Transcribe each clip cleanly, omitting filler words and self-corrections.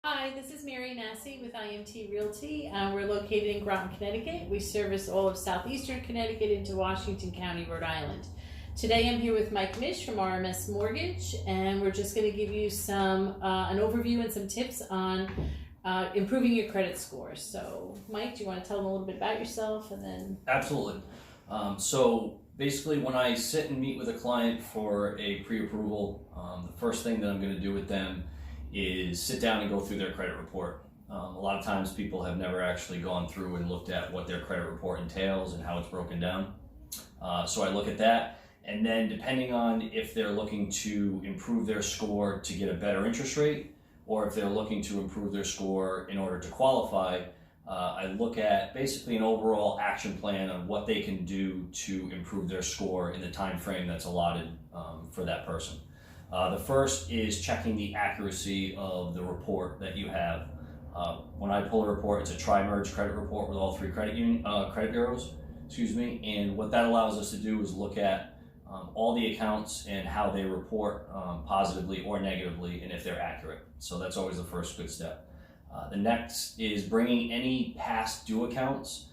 Hi, this is Mary Nasi with IMT Realty. We're located in Groton, Connecticut. We service all of southeastern Connecticut into Washington County, Rhode Island. Today I'm here with Mike Mish from RMS Mortgage, and we're just going to give you an overview and some tips on improving your credit score. So, Mike, do you want to tell them a little bit about yourself, and then? Absolutely. So basically, when I sit and meet with a client for a pre-approval, the first thing that I'm going to do with them is sit down and go through their credit report. A lot of times people have never actually gone through and looked at what their credit report entails and how it's broken down. So I look at that, and then depending on if they're looking to improve their score to get a better interest rate, or if they're looking to improve their score in order to qualify, I look at basically an overall action plan on what they can do to improve their score in the time frame that's allotted for that person. The first is checking the accuracy of the report that you have. When I pull a report, it's a tri-merge credit report with all three credit bureaus, and what that allows us to do is look at all the accounts and how they report positively or negatively, and if they're accurate. So that's always the first good step. The next is bringing any past due accounts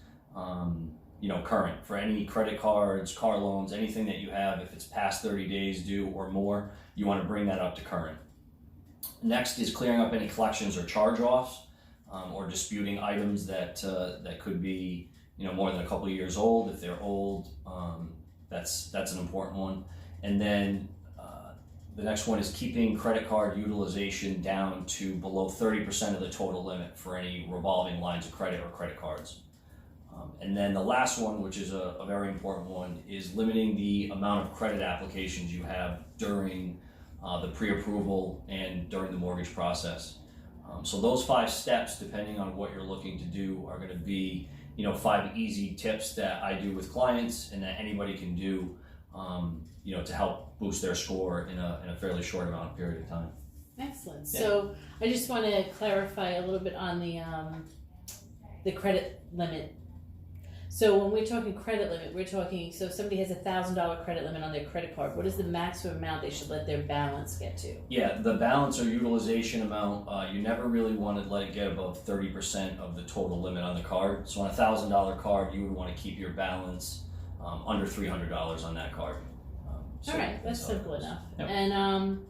current for any credit cards, car loans, anything that you have. If it's past 30 days due or more, you want to bring that up to current. Next is clearing up any collections or charge-offs, or disputing items that could be more than a couple of years old. If they're old, that's an important one. And then the next one is keeping credit card utilization down to below 30% of the total limit for any revolving lines of credit or credit cards. And then the last one, which is a very important one, is limiting the amount of credit applications you have during the pre-approval and during the mortgage process. So those 5 steps, depending on what you're looking to do, are going to be 5 easy tips that I do with clients and that anybody can do to help boost their score in a fairly short amount of period of time. Excellent. Yeah. So I just want to clarify a little bit on the credit limit. So when we're talking credit limit, we're talking, so if somebody has $1,000 credit limit on their credit card, what is the maximum amount they should let their balance get to? Yeah, the balance or utilization amount, you never really want to let it get above 30% of the total limit on the card. So on a $1,000 card, you would want to keep your balance under $300 on that card. All right, that's simple enough. Yep. And on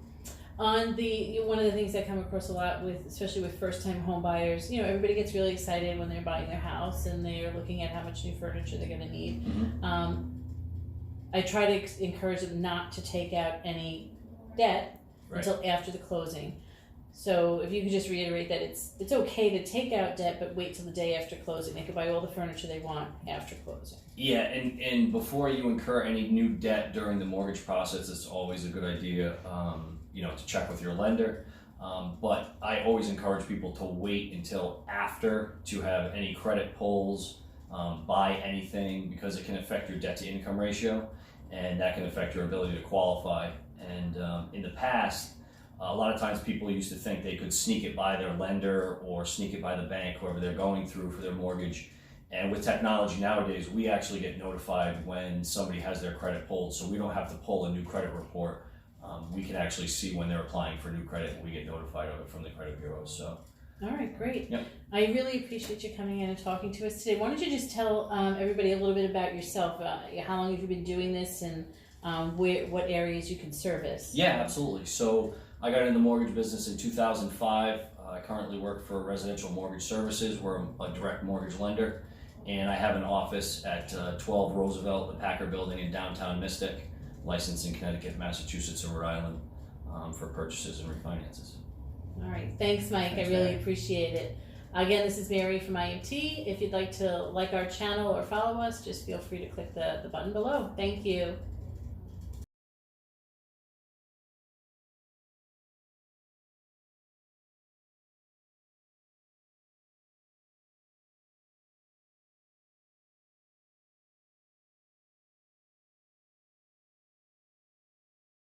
one of the things I come across a lot with, especially with first-time home buyers, everybody gets really excited when they're buying their house and they're looking at how much new furniture they're going to need. Mm-hmm. I try to encourage them not to take out any debt until after the closing. So if you could just reiterate that it's okay to take out debt, but wait till the day after closing. They can buy all the furniture they want after closing. Yeah, and before you incur any new debt during the mortgage process, it's always a good idea to check with your lender. But I always encourage people to wait until after to have any credit pulls, buy anything, because it can affect your debt to income ratio, and that can affect your ability to qualify. And in the past, a lot of times people used to think they could sneak it by their lender or sneak it by the bank, whoever they're going through for their mortgage. And with technology nowadays, we actually get notified when somebody has their credit pulled, so we don't have to pull a new credit report. We can actually see when they're applying for new credit, and we get notified of it from the credit bureaus. So. All right, great. Yep. I really appreciate you coming in and talking to us today. Why don't you just tell everybody a little bit about yourself? How long have you been doing this, and what areas you can service? Yeah, absolutely. So I got in the mortgage business in 2005. I currently work for Residential Mortgage Services. We're a direct mortgage lender, and I have an office at 12 Roosevelt, the Packer Building in downtown Mystic, licensed in Connecticut, Massachusetts, and Rhode Island for purchases and refinances. All right. Thanks, Mike. I really appreciate it. Again, this is Mary from IMT. If you'd like to like our channel or follow us, just feel free to click the button below. Thank you.